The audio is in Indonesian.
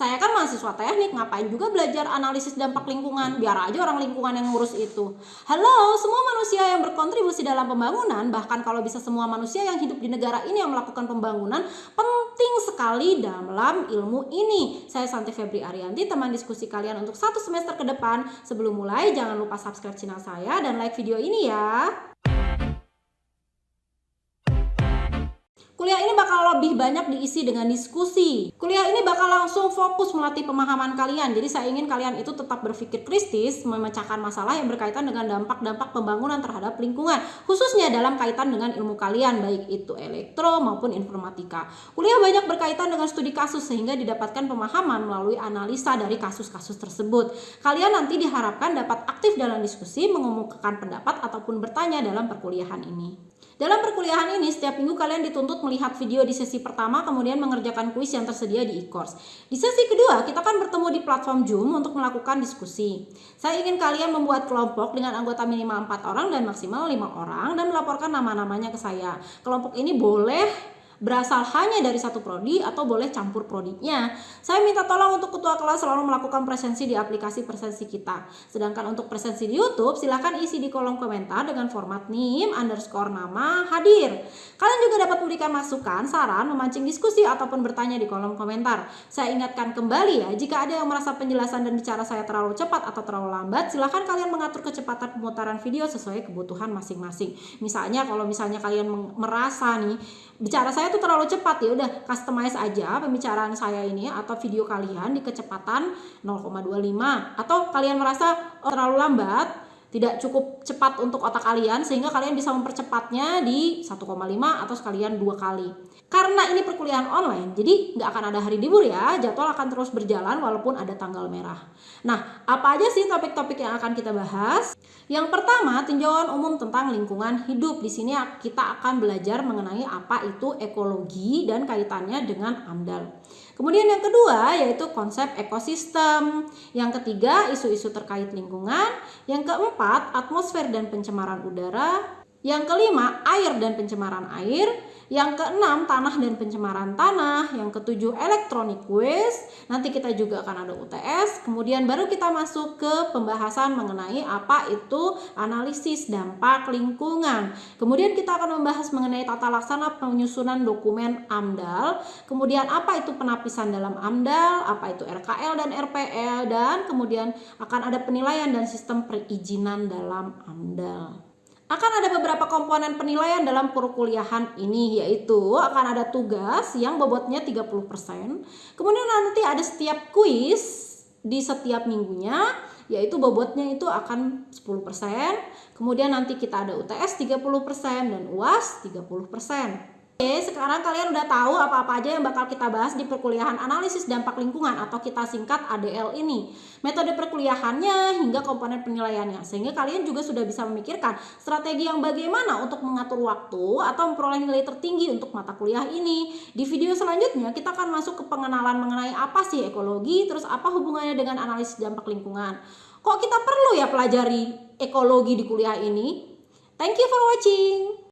Saya kan mahasiswa teknik, ngapain juga belajar analisis dampak lingkungan, biar aja orang lingkungan yang ngurus itu. Halo, semua manusia yang berkontribusi dalam pembangunan, bahkan kalau bisa semua manusia yang hidup di negara ini yang melakukan pembangunan, penting sekali dalam ilmu ini. Saya Santi Febri Arianti, teman diskusi kalian untuk 1 semester ke depan. Sebelum mulai, jangan lupa subscribe channel saya dan like video ini ya. Kuliah ini bakal lebih banyak diisi dengan diskusi. Kuliah ini bakal langsung fokus melatih pemahaman kalian. Jadi saya ingin kalian itu tetap berpikir kritis, memecahkan masalah yang berkaitan dengan dampak-dampak pembangunan terhadap lingkungan, khususnya dalam kaitan dengan ilmu kalian, baik itu elektro maupun informatika. Kuliah banyak berkaitan dengan studi kasus sehingga didapatkan pemahaman melalui analisa dari kasus-kasus tersebut. Kalian nanti diharapkan dapat aktif dalam diskusi, mengemukakan pendapat ataupun bertanya dalam perkuliahan ini. Dalam perkuliahan ini, setiap minggu kalian dituntut melihat video di sesi pertama, kemudian mengerjakan kuis yang tersedia di e-course. Di sesi kedua, kita akan bertemu di platform Zoom untuk melakukan diskusi. Saya ingin kalian membuat kelompok dengan anggota minimal 4 orang dan maksimal 5 orang dan melaporkan nama-namanya ke saya. Kelompok ini boleh berasal hanya dari satu prodi atau boleh campur prodinya. Saya minta tolong untuk ketua kelas selalu melakukan presensi di aplikasi presensi kita. Sedangkan untuk presensi di YouTube, silahkan isi di kolom komentar dengan format _nama hadir. Kalian juga dapat memberikan masukan, saran, memancing diskusi ataupun bertanya di kolom komentar. Saya ingatkan kembali ya, jika ada yang merasa penjelasan dan bicara saya terlalu cepat atau terlalu lambat, silahkan kalian mengatur kecepatan pemutaran video sesuai kebutuhan masing-masing. Misalnya kalau kalian merasa nih bicara saya tuh terlalu cepat, ya udah customize aja pembicaraan saya ini atau video kalian di kecepatan 0,25, atau kalian merasa terlalu lambat, tidak cukup cepat untuk otak kalian sehingga kalian bisa mempercepatnya di 1,5 atau sekalian 2 kali. Karena ini perkuliahan online, jadi nggak akan ada hari libur ya, jadwal akan terus berjalan walaupun ada tanggal merah. Nah, apa aja sih topik-topik yang akan kita bahas? Yang pertama, tinjauan umum tentang lingkungan hidup. Di sini kita akan belajar mengenai apa itu ekologi dan kaitannya dengan AMDAL. Kemudian yang kedua yaitu konsep ekosistem. Yang ketiga, isu-isu terkait lingkungan. Yang keempat, atmosfer dan pencemaran udara. Yang kelima, air dan pencemaran air. Yang keenam, tanah dan pencemaran tanah. Yang ketujuh, electronic waste. Nanti kita juga akan ada UTS. Kemudian baru kita masuk ke pembahasan mengenai apa itu analisis dampak lingkungan. Kemudian kita akan membahas mengenai tata laksana penyusunan dokumen AMDAL. Kemudian apa itu penapisan dalam AMDAL, apa itu RKL dan RPL, dan kemudian akan ada penilaian dan sistem perizinan dalam AMDAL. Akan ada beberapa komponen penilaian dalam perkuliahan ini, yaitu akan ada tugas yang bobotnya 30%. Kemudian nanti ada setiap kuis di setiap minggunya, yaitu bobotnya itu akan 10%. Kemudian nanti kita ada UTS 30% dan UAS 30%. Oke, sekarang kalian udah tahu apa-apa aja yang bakal kita bahas di perkuliahan analisis dampak lingkungan atau kita singkat ADL ini. Metode perkuliahannya hingga komponen penilaiannya. Sehingga kalian juga sudah bisa memikirkan strategi yang bagaimana untuk mengatur waktu atau memperoleh nilai tertinggi untuk mata kuliah ini. Di video selanjutnya kita akan masuk ke pengenalan mengenai apa sih ekologi, terus apa hubungannya dengan analisis dampak lingkungan. Kok kita perlu ya pelajari ekologi di kuliah ini? Thank you for watching.